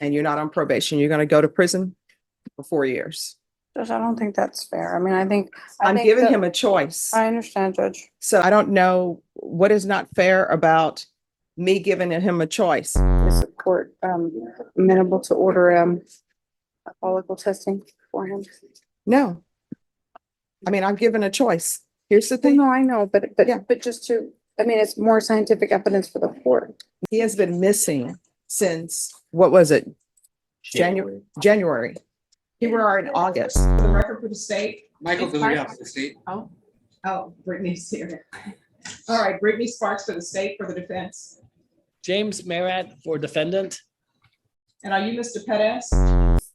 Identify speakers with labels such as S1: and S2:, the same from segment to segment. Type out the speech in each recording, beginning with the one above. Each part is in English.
S1: and you're not on probation, you're going to go to prison for 4 years.
S2: Judge, I don't think that's fair. I mean, I think
S1: I'm giving him a choice.
S2: I understand, Judge.
S1: So I don't know what is not fair about me giving him a choice.
S2: Is the court amenable to order follicle testing for him?
S1: No. I mean, I'm given a choice. Here's the
S2: Well,
S1: thing.
S2: no, I know,
S1: Yeah.
S2: but just to, I mean, it's more scientific evidence for the court.
S1: He has been missing since, what was it? January. Here we are in August. For the record for the state.
S3: Michael Villarreal for the state.
S1: Oh, Brittany's here. All right, Brittany Sparks for the state, for the defense.
S4: James Marat for defendant.
S1: And are you Mr. Perez?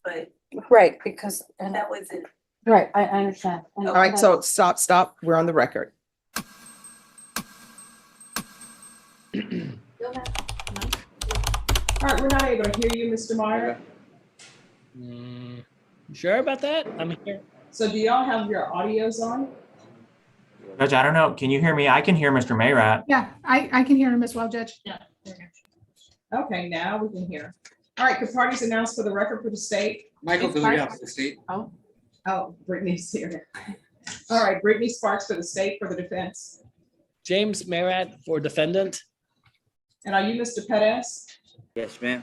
S5: But
S2: Right, because, and
S5: that was it.
S2: right, I understand.
S1: All right, so stop. We're on the record. All right, we're not able to hear you, Mr. Meyer.
S4: Sure about that? I'm here.
S1: So do y'all have your audios on?
S6: Judge, I don't know. Can you hear me? I can hear Mr. Mayrat.
S7: Yeah, I can hear him as well, Judge. Yeah.
S1: Okay, now we can hear. All right, could parties announce for the record for the state?
S3: Michael Villarreal for the state.
S1: Oh, Brittany's here. All right, Brittany Sparks for the state, for the defense.
S4: James Marat for defendant.
S1: And are you Mr. Perez?
S8: Yes, ma'am.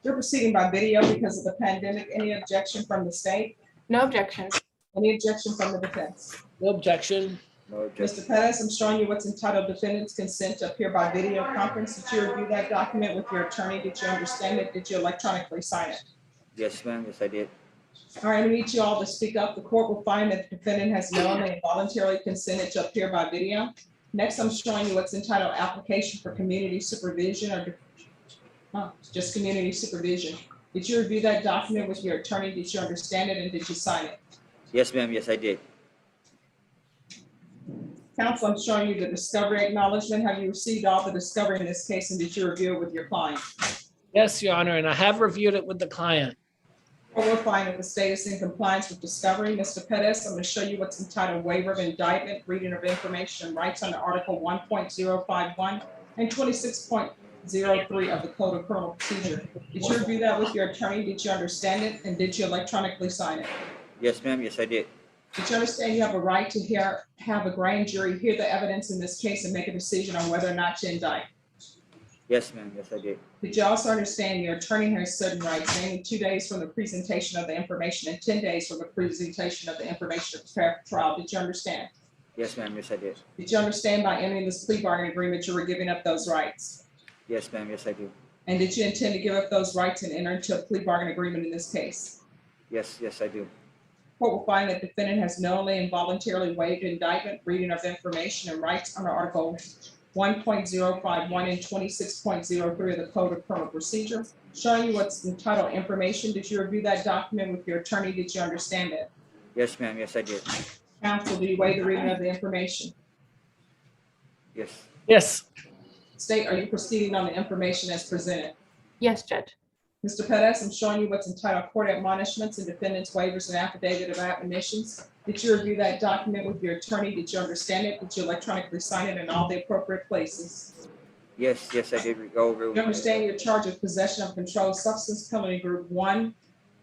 S1: You're proceeding by video because of the pandemic. Any objection from the state?
S7: No objection.
S1: Any objection from the defense?
S4: No objection.
S8: No objection.
S1: Mr. Perez, I'm showing you what's entitled defendant's consent to appear by video conference. Did you review that document with your attorney? Did you understand it? Did you electronically sign it?
S8: Yes, ma'am. Yes, I did.
S1: All right, I need you all to speak up. The court will find that the defendant has knowingly and voluntarily consented to appear by video. Next, I'm showing you what's entitled application for community supervision or just community supervision. Did you review that document with your attorney? Did you understand it and did you sign it?
S8: Yes, ma'am. Yes, I did.
S1: Counsel, I'm showing you the discovery acknowledgement. Have you received all the discovery in this case and did you review it with your client?
S4: Yes, Your Honor, and I have reviewed it with the client.
S1: Or we'll find that the state is in compliance with discovery. Mr. Pettis, I'm going to show you what's entitled waiver of indictment, reading of information and rights under Article 1.051 and 26.03 of the Code of Criminal Procedure. Did you review that with your attorney? Did you understand it? And did you electronically sign it?
S8: Yes, ma'am. Yes, I did.
S1: Did you understand you have a right to have a grand jury hear the evidence in this case and make a decision on whether or not to indict?
S8: Yes, ma'am. Yes, I did.
S1: Did you also understand your attorney has certain rights, namely 2 days from the presentation of the information and 10 days from the presentation of the information to prepare for trial? Did you understand?
S8: Yes, ma'am. Yes, I did.
S1: Did you understand by entering this plea bargaining agreement, you were giving up those rights?
S8: Yes, ma'am. Yes, I do.
S1: And did you intend to give up those rights and enter into a plea bargaining agreement in this case?
S8: Yes, yes, I do.
S1: Court will find that defendant has knowingly and voluntarily waived indictment, reading of information and rights under Article 1.051 and 26.03 of the Code of Criminal Procedure. Showing you what's entitled information. Did you review that document with your attorney? Did you understand it?
S8: Yes, ma'am. Yes, I did.
S1: Counsel, do you waive the reading of the information?
S8: Yes.
S4: Yes.
S1: State, are you proceeding on the information as presented?
S7: Yes, Judge.
S1: Mr. Pettis, I'm showing you what's entitled court admonishments and defendant's waivers and affidavit of admonitions. Did you review that document with your attorney? Did you understand it? Did you electronically sign it in all the appropriate places?
S8: Yes, yes, I did go over.
S1: You understand your charge of possession of controlled substance, penalty group 1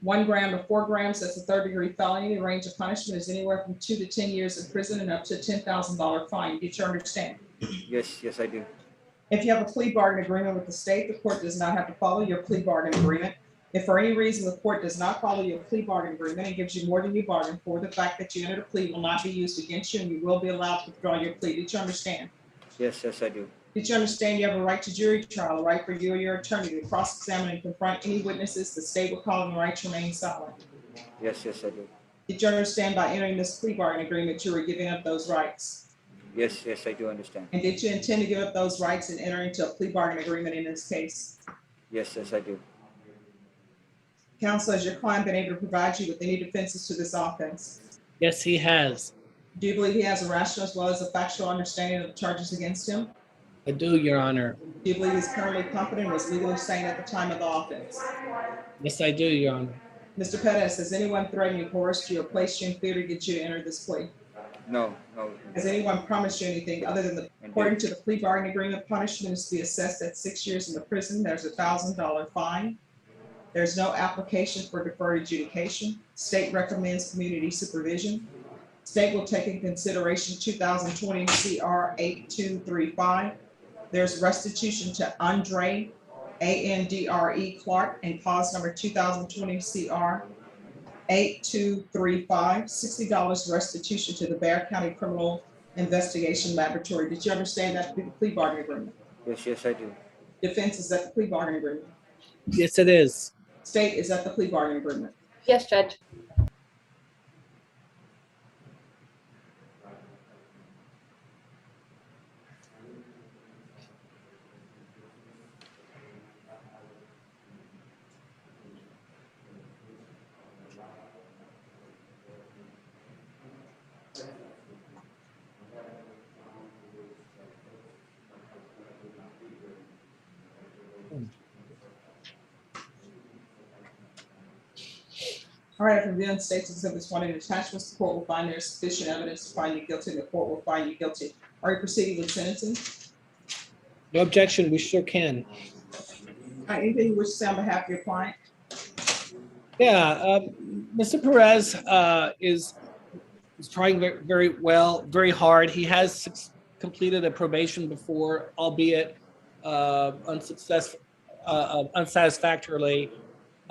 S1: gram to 4 grams, that's a third-degree felony. The range of punishment is anywhere from 2 to 10 years in prison and up to a $10,000 fine. Did you understand?
S8: Yes, yes, I do.
S1: If you have a plea bargain agreement with the state, the court does not have to follow your plea bargain agreement. If for any reason the court does not follow your plea bargain agreement and gives you more than you bargained for, the fact that you entered a plea will not be used against you and you will be allowed to withdraw your plea. Did you understand?
S8: Yes, yes, I do.
S1: Did you understand you have a right to jury trial, a right for you or your attorney to cross-examine and confront any witnesses the state will call on the right to remain silent?
S8: Yes, yes, I do.
S1: Did you understand by entering this plea bargain agreement you were giving up those rights?
S8: Yes, yes, I do understand.
S1: And did you intend to give up those rights and enter into a plea bargain agreement in this case?
S8: Yes, yes, I do.
S1: Counsel, has your client been able to provide you with any defenses to this offense?
S4: Yes, he has.
S1: Do you believe he has a rational as well as a factual understanding of the charges against him?
S4: I do, Your Honor.
S1: Do you believe he's currently competent and was legally sane at the time of the offense?
S4: Yes, I do, Your Honor.
S1: Mr. Pettis, has anyone threatened you, coerced you, or placed you in fear to get you to enter this plea?
S8: No, no.
S1: Has anyone promised you anything other than according to the plea bargain agreement, punishment is to be assessed at 6 years in the prison? There's $1,000 fine. There's no application for deferred adjudication. State recommends community supervision. State will take into consideration 2020 CR 8235. There's restitution to Andre, Andre Clark, and cause number 2020 CR 8235, $60 restitution to the Bear County Criminal Investigation Laboratory. Did you understand that to be the plea bargaining agreement?
S8: Yes, yes, I do.
S1: Defense, is that the plea bargaining agreement?
S4: Yes, it is.
S1: State, is that the plea bargaining agreement?
S7: Yes, Judge.
S1: All right, from the states exhibits 1 and attachments, the court will find there is sufficient evidence to find you guilty, and the court will find you guilty. Are you proceeding with sentencing?
S4: No objection, we sure can.
S1: Anything you wish to say on behalf of your client?
S4: Yeah, Mr. Perez is trying very hard. He has completed a probation before, albeit unsatisfactorily.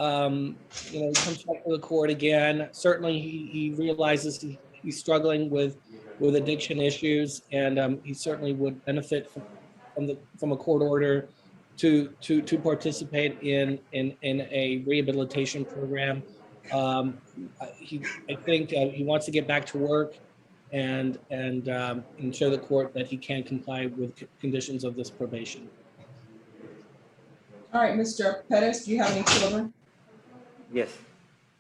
S4: He comes back to the court again. Certainly, he realizes he's struggling with addiction issues, and he certainly would benefit from a court order to participate in a rehabilitation program. I think he wants to get back to work and show the court that he can comply with conditions of this probation.
S1: All right, Mr. Pettis, do you have any children?
S8: Yes.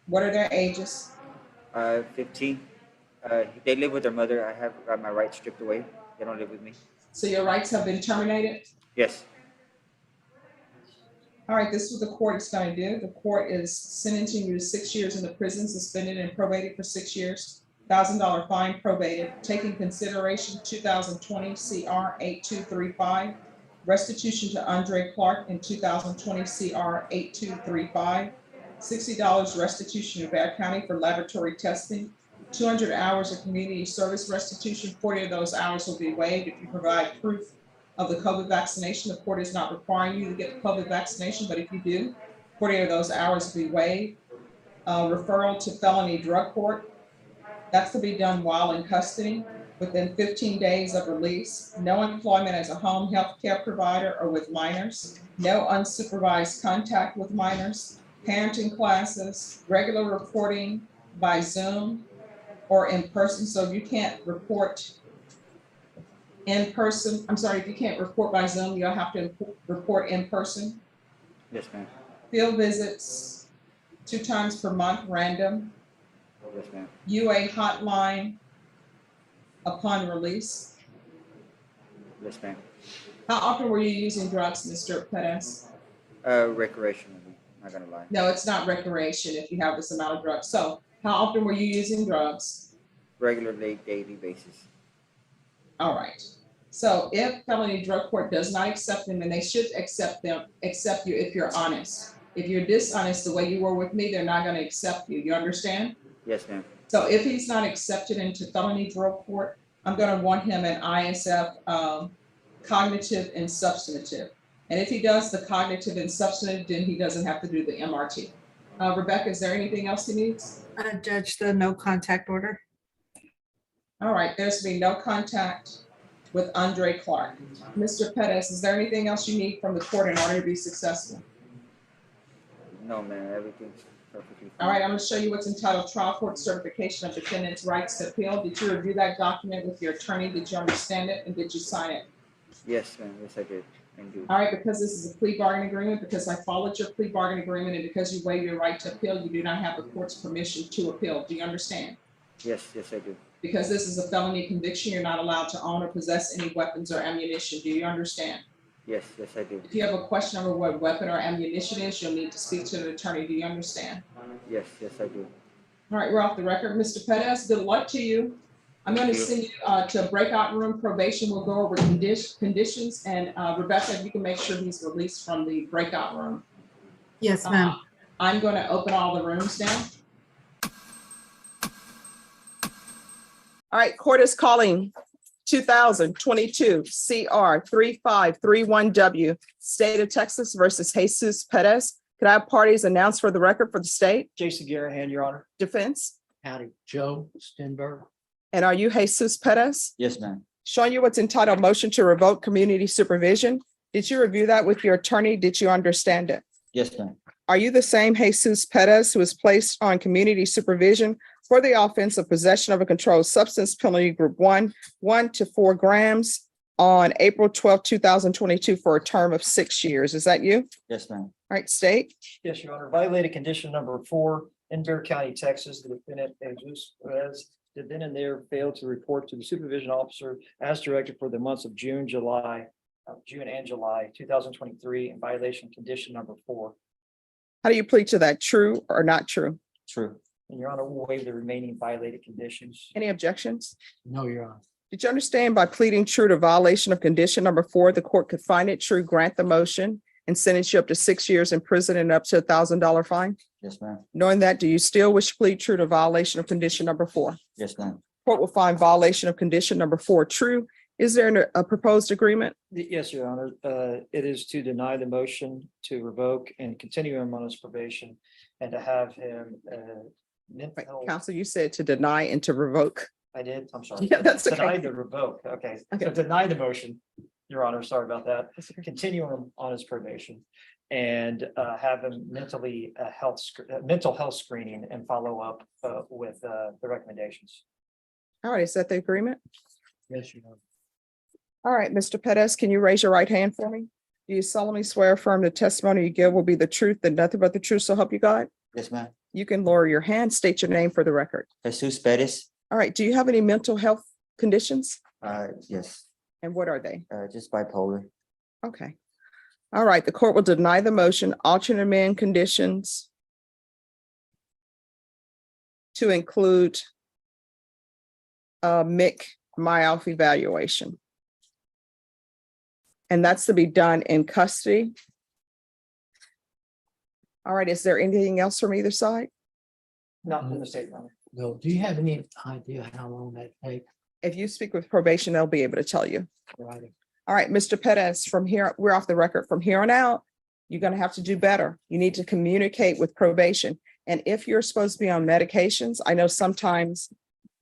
S1: What are their ages?
S8: 15. They live with their mother. I have got my rights stripped away. They don't live with me.
S1: So your rights have been terminated?
S8: Yes.
S1: All right, this is what the court is going to do. The court is sentencing you to 6 years in the prison, suspended and probated for 6 years, $1,000 fine probated, taking consideration 2020 CR 8235, restitution to Andre Clark in 2020 CR 8235, $60 restitution to Bear County for laboratory testing, 200 hours of community service restitution. 40 of those hours will be waived if you provide proof of the COVID vaccination. The court is not requiring you to get the COVID vaccination, but if you do, 40 of those hours will be waived. Referral to felony drug court. That's to be done while in custody within 15 days of release. No employment as a home health care provider or with minors. No unsupervised contact with minors. Parenting classes. Regular reporting by Zoom or in person. So if you can't report in person, if you can't report by Zoom, you'll have to report in person.
S8: Yes, ma'am.
S1: Field visits 2 times per month, random.
S8: Yes, ma'am.
S1: UA hotline upon release.
S8: Yes, ma'am.
S1: How often were you using drugs, Mr. Pettis?
S8: Recreationally, not gonna lie.
S1: No, it's not recreation if you have this amount of drugs. So how often were you using drugs?
S8: Regularly, daily basis.
S1: All right. So if felony drug court does not accept them, and they should accept you if you're honest. If you're dishonest the way you were with me, they're not going to accept you. You understand?
S8: Yes, ma'am.
S1: So if he's not accepted into felony drug court, I'm going to want him an ISF cognitive and substantive. And if he does the cognitive and substantive, then he doesn't have to do the MRT. Rebecca, is there anything else he needs?
S5: Judge, the no contact order.
S1: All right, there's been no contact with Andre Clark. Mr. Pettis, is there anything else you need from the court in order to be successful?
S8: No, ma'am. Everything's perfectly fine.
S1: All right, I'm going to show you what's entitled Trial Court Certification of Defendant's Rights to Appeal. Did you review that document with your attorney? Did you understand it? And did you sign it?
S8: Yes, ma'am. Yes, I did. Thank you.
S1: All right, because this is a plea bargaining agreement, because I followed your plea bargaining agreement, and because you waive your right to appeal, you do not have the court's permission to appeal. Do you understand?
S8: Yes, yes, I do.
S1: Because this is a felony conviction, you're not allowed to own or possess any weapons or ammunition. Do you understand?
S8: Yes, yes, I do.
S1: If you have a question over what weapon or ammunition is, you'll need to speak to an attorney. Do you understand?
S8: Yes, yes, I do.
S1: All right, we're off the record. Mr. Pettis, good luck to you. I'm going to send you to a breakout room. Probation will go over conditions, and Rebecca, if you can make sure he's released from the breakout room.
S5: Yes, ma'am.
S1: I'm going to open all the rooms now. All right, court is calling 2022 CR 3531W, State of Texas versus Jesus Perez. Could I have parties announced for the record for the state?
S9: Jason Garahan, Your Honor.
S1: Defense?
S9: Howdy, Joe Stenberg.
S1: And are you Jesus Perez?
S8: Yes, ma'am.
S1: Showing you what's entitled motion to revoke community supervision. Did you review that with your attorney? Did you understand it?
S8: Yes, ma'am.
S1: Are you the same Jesus Perez who was placed on community supervision for the offense of possession of a controlled substance, penalty group 1 to 4 grams on April 12, 2022 for a term of 6 years? Is that you?
S8: Yes, ma'am.
S1: All right, state.
S9: Yes, Your Honor. Violated condition number 4 in Bear County, Texas. The defendant, Jesus Perez, did then and there failed to report to the supervision officer as directed for the months of June and July 2023 in violation of condition number 4.
S1: How do you plead to that? True or not true?
S8: True.
S9: And Your Honor, we'll waive the remaining violated conditions.
S1: Any objections?
S9: No, Your Honor.
S1: Did you understand by pleading true to violation of condition number 4, the court could find it true, grant the motion, and sentence you up to 6 years in prison and up to $1,000 fine?
S8: Yes, ma'am.
S1: Knowing that, do you still wish to plead true to violation of condition number 4?
S8: Yes, ma'am.
S1: Court will find violation of condition number 4 true. Is there a proposed agreement?
S9: Yes, Your Honor. It is to deny the motion to revoke and continue him on his probation and to have him mental.
S1: Counsel, you said to deny and to revoke.
S9: I did, I'm sorry.
S1: Yeah, that's okay.
S9: Deny the revoke, okay. So
S1: Okay.
S9: deny the motion, Your Honor, sorry about that.
S1: That's okay.
S9: Continue him on his probation and have him mental health screening and follow up with the recommendations.
S1: All right, is that the agreement?
S9: Yes, Your Honor.
S1: All right, Mr. Perez, can you raise your right hand for me? Do you solemnly swear affirm the testimony you give will be the truth and nothing but the truth, so help you God?
S8: Yes, ma'am.
S1: You can lower your hand, state your name for the record.
S8: Jesus Perez.
S1: All right, do you have any mental health conditions?
S8: Yes,
S1: And what are they?
S8: just bipolar.
S1: Okay. All right, the court will deny the motion, alternate amend conditions to include MIC MyAlf evaluation. And that's to be done in custody. All right, is there anything else from either side?
S9: Not in the state, Your Honor.
S10: No, do you have any idea how long that takes?
S1: If you speak with probation, they'll be able to tell you.
S10: Right.
S1: All right, Mr. Perez, from here, we're off the record. From here on out, you're going to have to do better. You need to communicate with probation. And if you're supposed to be on medications, I know sometimes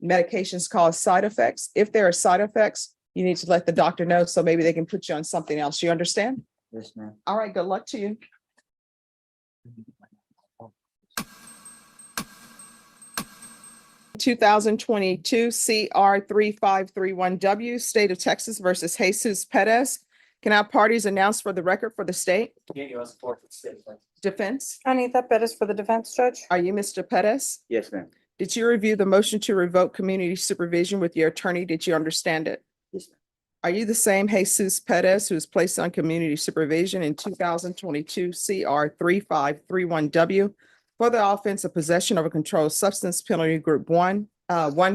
S1: medications cause side effects. If there are side effects, you need to let the doctor know so maybe they can put you on something else. You understand?
S8: Yes, ma'am.
S1: All right, good luck to you. 2022 CR 3531W, State of Texas versus Jesus Perez. Can our parties announce for the record for the state? Defense?
S2: Anita Perez for the defense, Judge.
S1: Are you Mr. Perez?
S8: Yes, ma'am.
S1: Did you review the motion to revoke community supervision with your attorney? Did you understand it?
S8: Yes, ma'am.
S1: Are you the same Jesus Perez who was placed on community supervision in 2022 CR 3531W for the offense of possession of a controlled substance, penalty group 1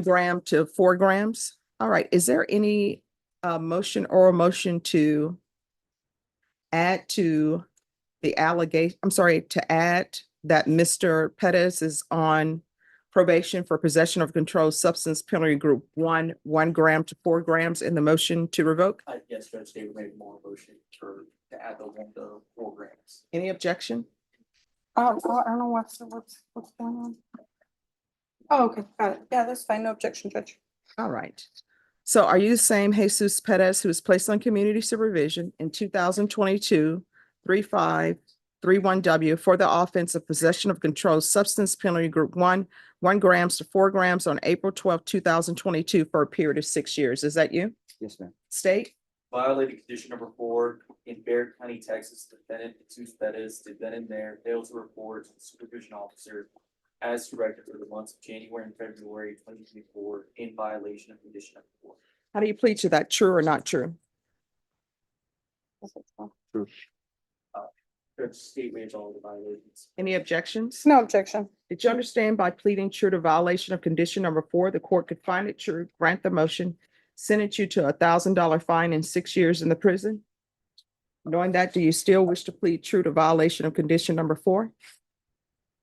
S1: gram to 4 grams? All right, is there any motion or a motion to add to the allegation, to add that Mr. Perez is on probation for possession of controlled substance, penalty group 1 gram to 4 grams in the motion to revoke?
S3: Yes, Judge, David made more motion to add the 1 to 4 grams.
S1: Any objection?
S2: I don't know what's going on. Oh, okay, got it. Yeah, that's fine. No objection, Judge.
S1: All right. So are you the same Jesus Perez who was placed on community supervision in 2022 3531W for the offense of possession of controlled substance, penalty group 1 grams to 4 grams on April 12, 2022 for a period of 6 years? Is that you?
S8: Yes, ma'am.
S1: State?
S3: Violated condition number 4 in Bear County, Texas, defendant Jesus Perez did then and there fail to report to the supervision officer as directed for the months of January and February 2024 in violation of condition number 4.
S1: How do you plead to that? True or not true?
S3: Judge, state waives all the violations.
S1: Any objections?
S2: No objection.
S1: Did you understand by pleading true to violation of condition number 4, the court could find it true, grant the motion, sentence you to $1,000 fine and 6 years in the prison? Knowing that, do you still wish to plead true to violation of condition number 4?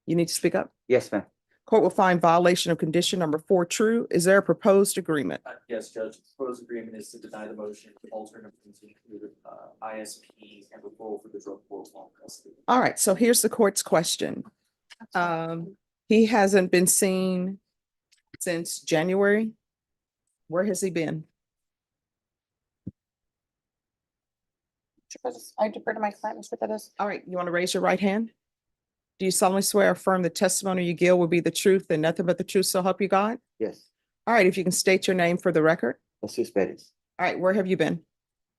S11: You need to speak up.
S8: Yes, ma'am.
S11: Court will find violation of condition number 4 true. Is there a proposed agreement?
S3: Yes, Judge, the proposed agreement is to deny the motion to alternatively include ISP and referral for the drug court long custody.
S11: All right, so here's the court's question. He hasn't been seen since January. Where has he been?
S2: I defer to my client, Mr. Pettis.
S11: All right, you want to raise your right hand? Do you solemnly swear or affirm the testimony you give will be the truth and nothing but the truth, so help you God?
S8: Yes.
S11: All right, if you can state your name for the record.
S8: Jesus Perez.
S11: All right, where have you been?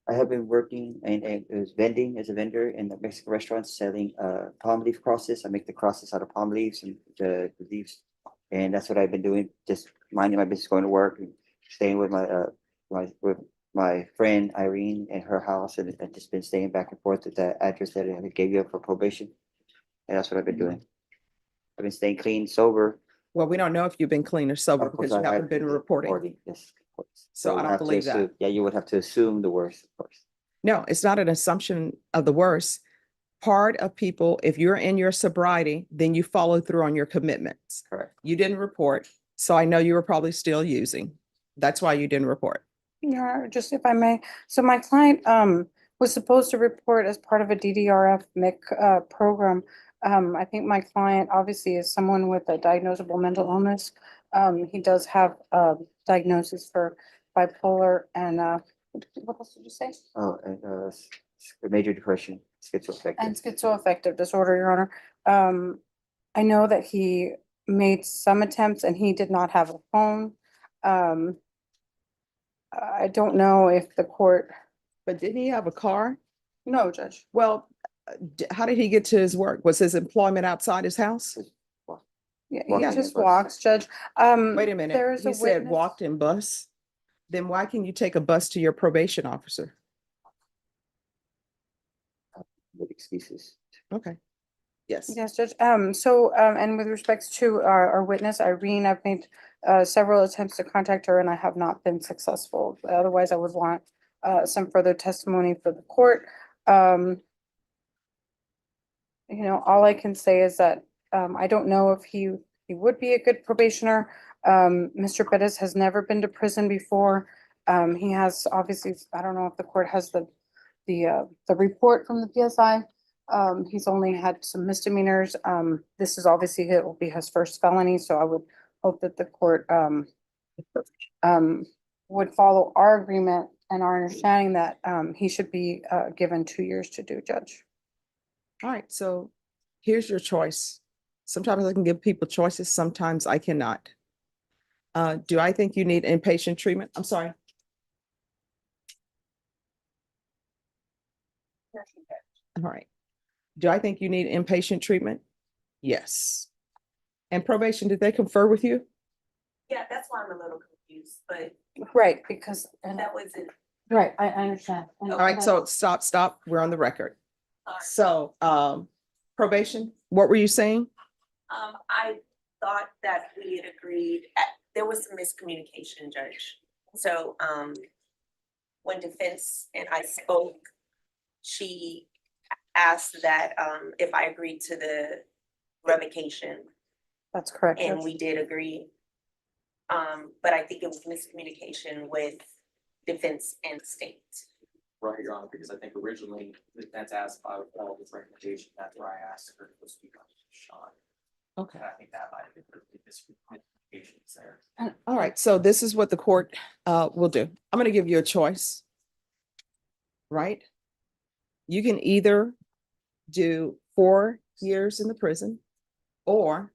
S8: I have been working and it was vending as a vendor in the Mexican restaurants selling palm leaf crosses. I make the crosses out of palm leaves and the leaves. And that's what I've been doing, just minding my business, going to work and staying with my friend Irene in her house, and I've just been staying back and forth at the address that I gave you for probation. And that's what I've been doing. I've been staying clean, sober.
S11: Well, we don't know if you've been clean or sober
S8: Of course,
S11: because you
S8: I
S11: haven't been reporting.
S8: Yes, of course.
S11: So I
S8: you
S11: don't
S8: have to
S11: believe that.
S8: assume- Yeah, you would have to assume the worst, of course.
S11: No, it's not an assumption of the worst. Part of people, if you're in your sobriety, then you follow through on your commitments.
S8: Correct.
S11: You didn't report, so I know you were probably still using. That's why you didn't report.
S2: Yeah, just if I may, so my client was supposed to report as part of a DDRF MIC program. I think my client obviously is someone with a diagnosable mental illness. He does have diagnosis for bipolar and what else did you say?
S8: Oh, and major depression, schizoaffective.
S2: And schizoaffective disorder, Your Honor. I know that he made some attempts and he did not have a phone. I don't know if the court,
S11: But didn't he have a car?
S2: no, Judge.
S11: Well, how did he get to his work? Was his employment outside his house?
S2: Yeah,
S8: Walking
S2: he just
S8: bus.
S2: walks, Judge.
S11: Wait a minute.
S2: There is a
S11: You said
S2: witness.
S11: walked in bus? Then why can you take a bus to your probation officer?
S8: With excuses.
S11: Okay. Yes.
S2: Yes, Judge. And with respects to our witness, Irene, I've made several attempts to contact her and I have not been successful. Otherwise, I would want some further testimony for the court. You know, all I can say is that I don't know if he would be a good probationer. Mr. Perez has never been to prison before. He has obviously, I don't know if the court has the report from the PSI. He's only had some misdemeanors. This is obviously, it will be his first felony, so I would hope that the court would follow our agreement and our understanding that he should be given 2 years to do, Judge.
S11: All right, so here's your choice. Sometimes I can give people choices, sometimes I cannot. Do I think you need inpatient treatment? I'm sorry. All right. Do I think you need inpatient treatment? Yes. And probation, did they confer with you?
S12: Yeah, that's why I'm a little confused, but
S2: Right, because, and
S12: that was it.
S2: right, I understand.
S11: All right, so stop. We're on the record.
S12: Sorry.
S11: So, probation, what were you saying?
S12: I thought that we had agreed, there was some miscommunication, Judge. So, when defense and I spoke, she asked that, if I agreed to the revocation,
S2: That's correct,
S12: and
S2: Judge.
S12: we did agree. But I think it was miscommunication with defense and state.
S3: Right, Your Honor, because I think originally that's asked by all this recommendation, that's where I asked her to speak on Sean.
S11: Okay.
S3: And I think that might have been the miscommunications there.
S11: All right, so this is what the court will do. I'm going to give you a choice. Right? You can either do 4 years in the prison or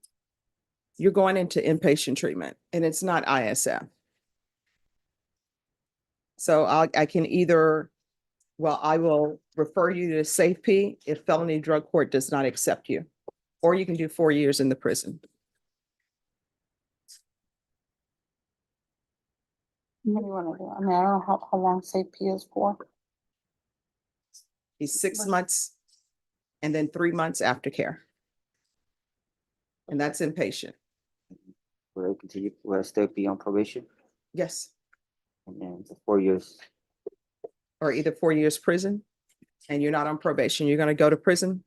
S11: you're going into inpatient treatment and it's not ISF. So I can either, well, I will refer you to Safe P if felony drug court does not accept you, or you can do 4 years in the prison.
S2: What do you want to do? I mean, I don't know how long Safe P is for.
S11: He's 6 months and then 3 months aftercare. And that's inpatient.
S8: Will I continue, will I still be on probation?
S11: Yes.
S8: And then the 4 years.
S11: Or either 4 years prison and you're not on probation. You're going to go to prison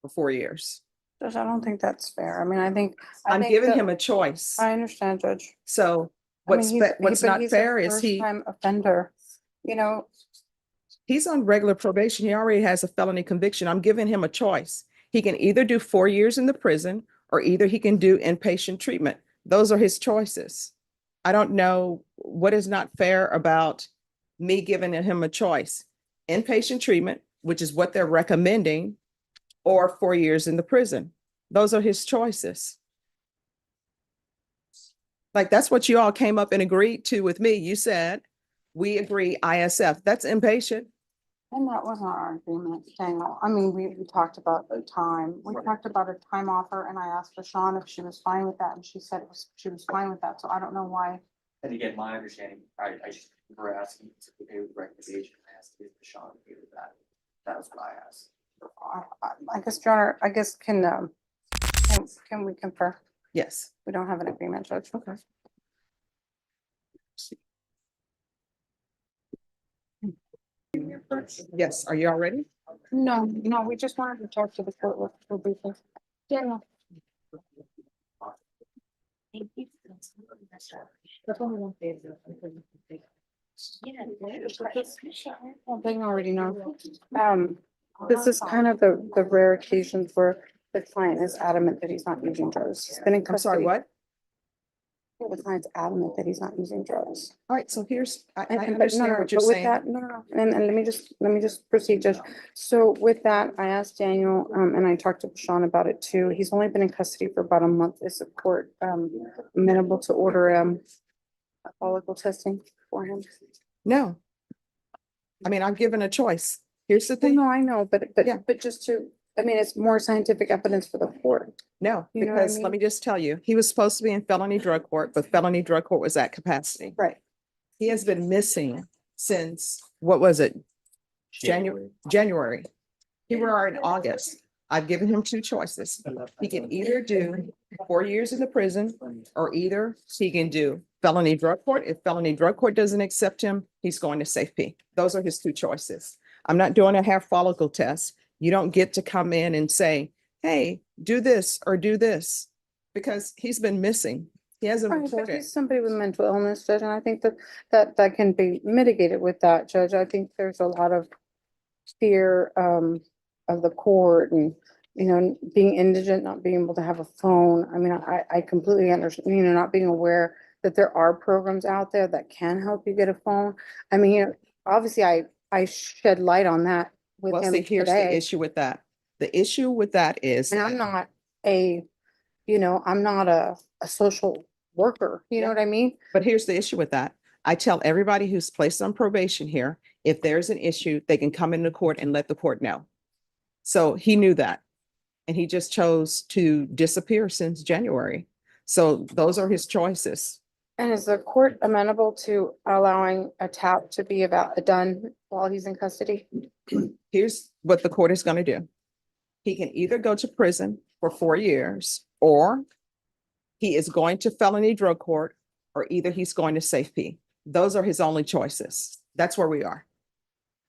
S11: for 4 years.
S2: Judge, I don't think that's fair. I mean, I think. I
S11: I'm
S2: think
S11: giving
S2: that-
S11: him a choice.
S2: I understand, Judge.
S11: So
S2: I mean,
S11: what's,
S2: he's-
S11: what's
S2: but
S11: not
S2: he's a
S11: fair is he,
S2: first-time offender, you know,
S11: he's on regular probation. He already has a felony conviction. I'm giving him a choice. He can either do 4 years in the prison or either he can do inpatient treatment. Those are his choices. I don't know what is not fair about me giving him a choice. Inpatient treatment, which is what they're recommending, or 4 years in the prison. Those are his choices. Like, that's what you all came up and agreed to with me. You said, we agree ISF. That's inpatient.
S2: and that was not our agreement, Daniel. I mean, we talked about the time. We
S3: Right.
S2: talked about a time offer and I asked Rashawn if she was fine with that and she said she was fine with that. So I don't know why.
S3: And again, my understanding, I just remember asking to pay with recommendation, I asked if Sean okay with that. That was what I asked.
S2: I guess, Your Honor, I guess can we confer?
S11: Yes.
S2: We don't have an agreement, Judge.
S11: Okay. Yes. Are you all ready?
S2: No, we just wanted to talk to the court real briefly. Daniel. Well, they already know. This is kind of the rare occasions where the client is adamant that he's not using drugs. He's been in
S11: I'm sorry,
S2: custody.
S11: what?
S2: The client's adamant that he's not using drugs.
S11: All right, so here's, I
S2: But no,
S11: understand
S2: no,
S11: what you're
S2: but with
S11: saying.
S2: that, no. And let me just proceed, Judge. So with that, I asked Daniel, and I talked to Sean about it too. He's only been in custody for about a month. Is the court, amenable to order, follicle testing for him?
S11: No. I mean, I'm given a choice. Here's the
S2: Well,
S11: thing.
S2: no, I know,
S11: Yeah.
S2: but just to, I mean, it's more scientific evidence for the court.
S11: No,
S2: You know what I
S11: because let
S2: mean?
S11: me just tell you, he was supposed to be in felony drug court, but felony drug court was at capacity.
S2: Right.
S11: He has been missing since, what was it? January. Here we are in August. I've given him two choices. He can either do 4 years in the prison or either he can do felony drug court. If felony drug court doesn't accept him, he's going to safety. Those are his two choices. I'm not doing a hair follicle test. You don't get to come in and say, hey, do this or do this, because he's been missing. He hasn't
S2: Right, but
S11: reported.
S2: he's somebody with mental illness, Judge, and I think that can be mitigated with that, Judge. I think there's a lot of fear of the court and, you know, being indigent, not being able to have a phone. I mean, I completely understand, you know, not being aware that there are programs out there that can help you get a phone. I mean, you know, obviously I shed light on that with
S11: Well,
S2: him
S11: see, here's the
S2: today.
S11: issue with that. The issue with that is,
S2: And I'm not a, you know, I'm not a social worker, you know
S11: Yeah.
S2: what I mean?
S11: but here's the issue with that. I tell everybody who's placed on probation here, if there's an issue, they can come into court and let the court know. So he knew that. And he just chose to disappear since January. So those are his choices.
S2: And is the court amenable to allowing a tap to be done while he's in custody?
S11: Here's what the court is going to do. He can either go to prison for 4 years, or he is going to felony drug court, or either he's going to safety. Those are his only choices. That's where we are.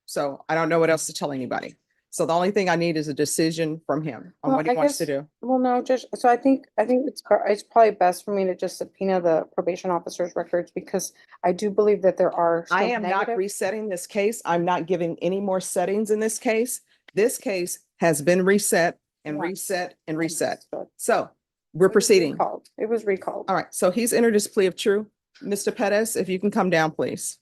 S11: So I don't know what else to tell anybody. So the only thing I need is a decision from him on
S2: Well,
S11: what he
S2: I
S11: wants to
S2: guess-
S11: do.
S2: Well, no, Judge, so I think it's probably best for me to just subpoena the probation officer's records because I do believe that there are.
S11: I
S2: still
S11: am not
S2: negative-
S11: resetting this case. I'm not giving any more settings in this case. This case has been reset and
S2: Yeah.
S11: reset and reset.
S2: Understood.
S11: So we're
S2: It was
S11: proceeding.
S2: recalled. It was recalled.
S11: All right, so he's entered his plea of true. Mr. Pettis, if you can come down, please.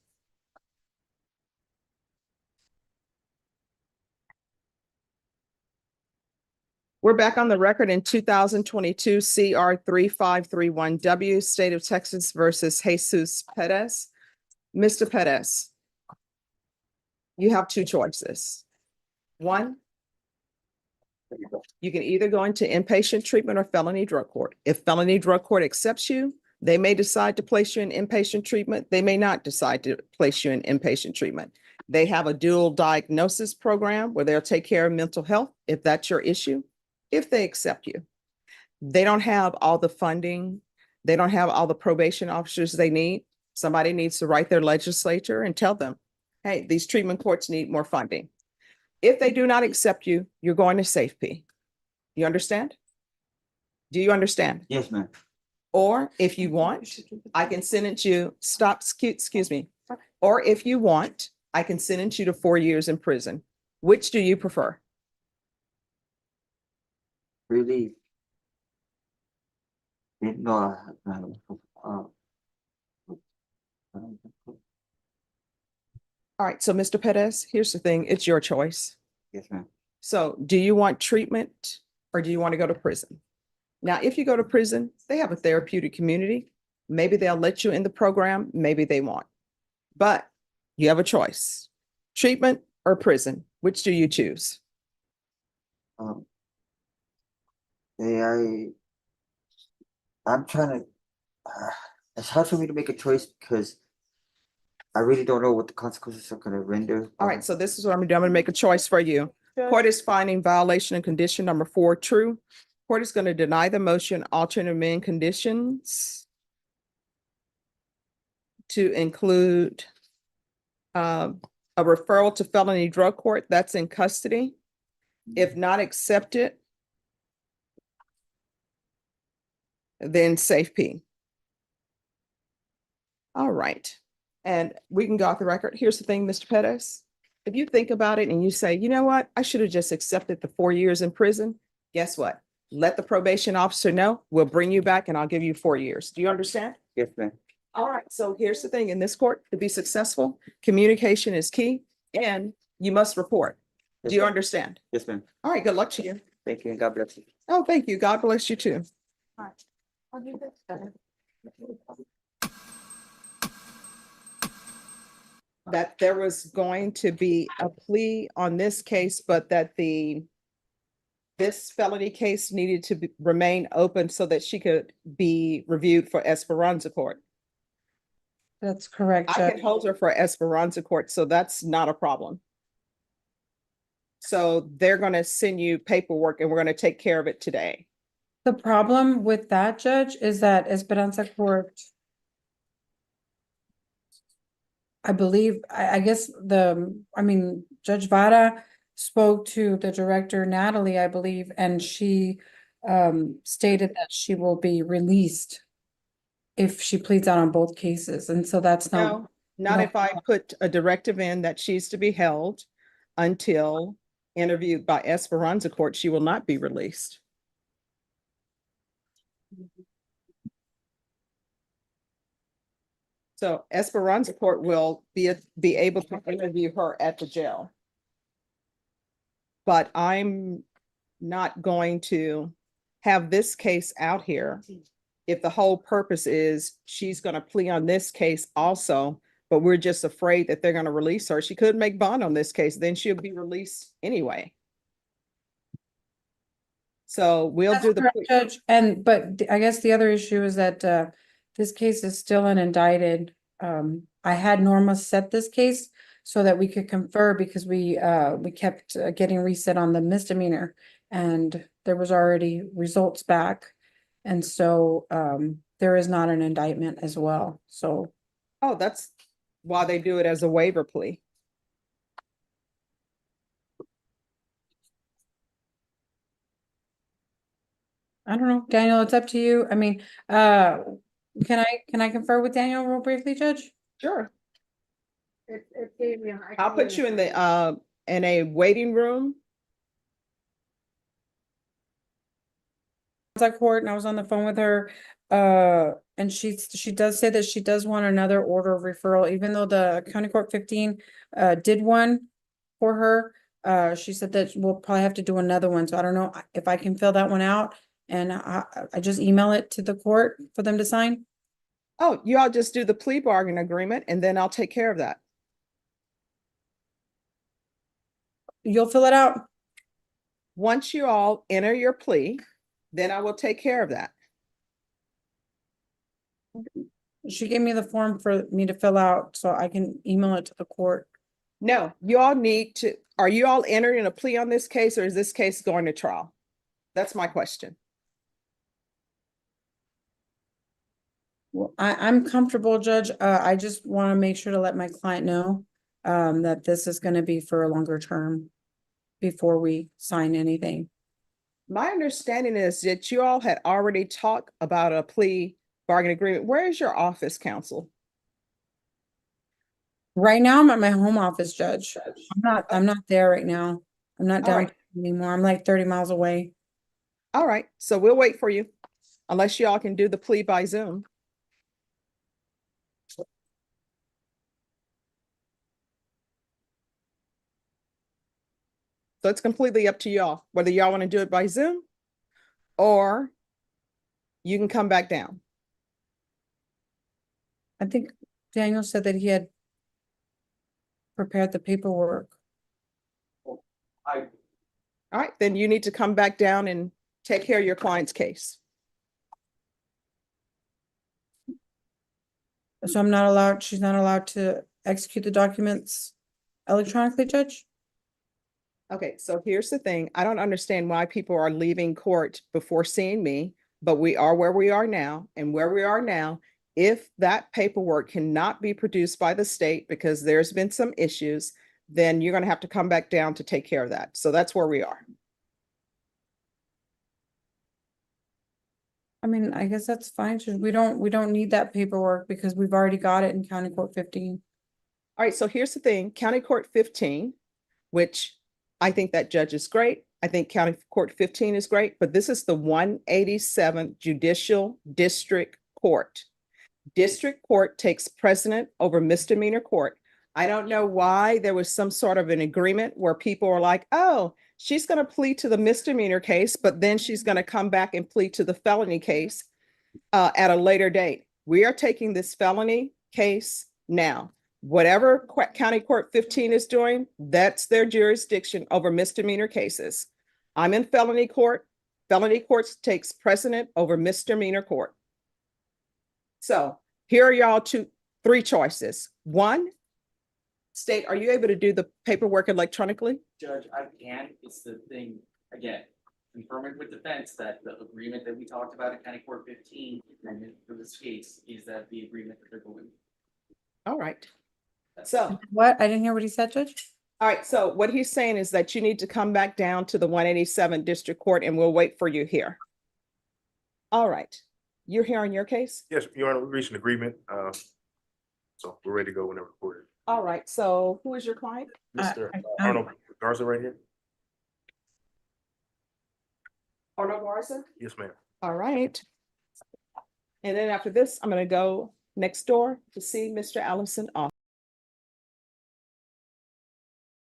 S11: We're back on the record in 2022 CR 3531W, State of Texas versus Jesus Pettis. Mr. Pettis, you have two choices. One, you can either go into inpatient treatment or felony drug court. If felony drug court accepts you, they may decide to place you in inpatient treatment. They may not decide to place you in inpatient treatment. They have a dual diagnosis program where they'll take care of mental health if that's your issue, if they accept you. They don't have all the funding. They don't have all the probation officers they need. Somebody needs to write their legislature and tell them, hey, these treatment courts need more funding. If they do not accept you, you're going to safety. You understand? Do you understand?
S8: Yes, ma'am.
S11: Or if you want, I can sentence you, excuse me. Or if you want, I can sentence you to 4 years in prison. Which do you prefer?
S8: Really? No.
S11: All right, so Mr. Pettis, here's the thing, it's your choice.
S8: Yes, ma'am.
S11: So do you want treatment or do you want to go to prison? Now, if you go to prison, they have a therapeutic community. Maybe they'll let you in the program, maybe they won't. But you have a choice. Treatment or prison, which do you choose?
S8: Yeah, I'm trying to, it's hard for me to make a choice because I really don't know what the consequences are gonna render.
S11: All right, so this is what I'm gonna do. I'm gonna make a choice for you. Court is finding violation of condition number 4 true. Court is gonna deny the motion, alternate amend conditions to include a referral to felony drug court that's in custody. If not accepted, then safe P. All right, and we can go off the record. Here's the thing, Mr. Pettis. If you think about it and you say, you know what, I should have just accepted the 4 years in prison, guess what? Let the probation officer know, we'll bring you back and I'll give you 4 years. Do you understand?
S8: Yes, ma'am.
S11: All right, so here's the thing, in this court, to be successful, communication is key and you must report.
S8: Yes,
S11: Do you
S8: ma'am.
S11: understand?
S8: Yes, ma'am.
S11: All right, good luck to you.
S8: Thank you and God bless you.
S11: Oh, thank you. God bless you too. That there was going to be a plea on this case, but that this felony case needed to remain open so that she could be reviewed for Esperanza Court.
S2: That's correct,
S11: I
S2: Judge.
S11: can hold her for Esperanza Court, so that's not a problem. So they're gonna send you paperwork and we're gonna take care of it today.
S2: The problem with that, Judge, is that Esperanza Court, I believe, I guess Judge Vara spoke to the director, Natalie, I believe, and she stated that she will be released if she pleads out on both cases, and so that's not.
S11: No, not
S2: no.
S11: if I put a directive in that she's to be held until interviewed by Esperanza Court, she will not be released. So Esperanza Court will be able to interview her at the jail. But I'm not going to have this case out here if the whole purpose is she's gonna plea on this case also, but we're just afraid that they're gonna release her. She could make bond on this case, then she'll be released anyway. So we'll
S2: That's
S11: do the.
S2: correct, Judge, but I guess the other issue is that this case is still an indicted. I had Norma set this case so that we could confer because we kept getting reset on the misdemeanor and there was already results back. And so there is not an indictment as well, so.
S11: Oh, that's why they do it as a waiver plea.
S2: I don't know, Daniel, it's up to you. I mean, can I confer with Daniel real briefly, Judge?
S11: Sure. I'll put you in a waiting room.
S2: Court, and I was on the phone with her, and she does say that she does want another order of referral, even though the County Court 15 did one for her. She said that we'll probably have to do another one, so I don't know if I can fill that one out, and I just email it to the court for them to sign.
S11: Oh, you all just do the plea bargain agreement and then I'll take care of that.
S2: You'll fill it out?
S11: Once you all enter your plea, then I will take care of that.
S2: She gave me the form for me to fill out so I can email it to the court.
S11: No, you all need to, are you all entering a plea on this case or is this case going to trial? That's my question.
S2: Well, I'm comfortable, Judge. I just want to make sure to let my client know that this is going to be for a longer term before we sign anything.
S11: My understanding is that you all had already talked about a plea bargaining agreement. Where is your office, counsel?
S2: Right now, I'm at my home office, Judge. I'm not there right now. I'm not
S11: All
S2: down
S11: right.
S2: anymore. I'm like 30 miles away.
S11: All right, so we'll wait for you unless y'all can do the plea by Zoom. So it's completely up to y'all, whether y'all want to do it by Zoom or you can come back down.
S2: I think Daniel said that he had prepared the paperwork.
S11: All right, then you need to come back down and take care of your client's case.
S2: So she's not allowed to execute the documents electronically, Judge?
S11: Okay, so here's the thing. I don't understand why people are leaving court before seeing me, but we are where we are now. And where we are now, if that paperwork cannot be produced by the state because there's been some issues, then you're going to have to come back down to take care of that. So that's where we are.
S2: I mean, I guess that's fine. Judge. We don't need that paperwork because we've already got it in County Court 15.
S11: All right, so here's the thing. County Court 15, which I think that judge is great. I think County Court 15 is great, but this is the 187th Judicial District Court. District Court takes precedent over misdemeanor court. I don't know why there was some sort of an agreement where people are like, oh, she's going to plead to the misdemeanor case, but then she's going to come back and plead to the felony case at a later date. We are taking this felony case now. Whatever County Court 15 is doing, that's their jurisdiction over misdemeanor cases. I'm in felony court. Felony courts takes precedent over misdemeanor court. So here are y'all three choices. One, state, are you able to do the paperwork electronically?
S3: Judge, I can, it's the thing, again, confirming with defense that the agreement that we talked about in County Court 15, and for this case, is that the agreement that they're going.
S11: All right. So,
S2: What? I didn't hear what he said, Judge.
S11: all right. So what he's saying is that you need to come back down to the 187 District Court and we'll wait for you here. All right. You're here on your case?
S13: Yes, Your Honor, we reached an agreement. So we're ready to go whenever recorded.
S11: All right. So who is your client?
S13: Mr. Arnold Garza right here.
S11: Arnold Garza?
S13: Yes, ma'am.
S11: All right. And then after this, I'm going to go next door to see Mr. Allison Austin.